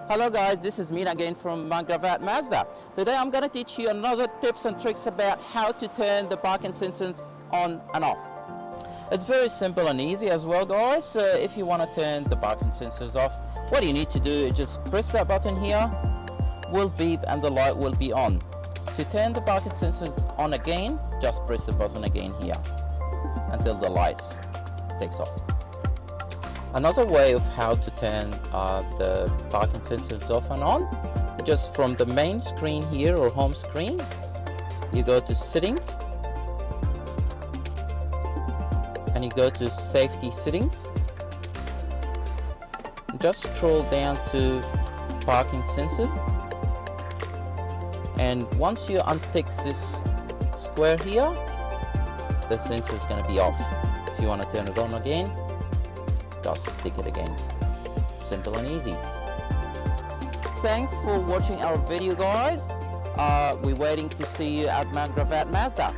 Hello guys, this is Mena again from Mazda. Today I'm going to teach you another tips and tricks about how to turn the parking sensors on and off. It's very simple and easy as well guys. So if you want to turn the parking sensors off, what you need to do is just press that button here, will beep and the light will be on. To turn the parking sensors on again, just press the button again here until the lights takes off. Another way of how to turn the parking sensors off and on, just from the main screen here or home screen, you go to settings and you go to safety settings. Just scroll down to parking sensors, and once you untick this square here, the sensor is going to be off. If you want to turn it on again, just tick it again. Simple and easy. Thanks for watching our video guys. We're waiting to see you at Mazda.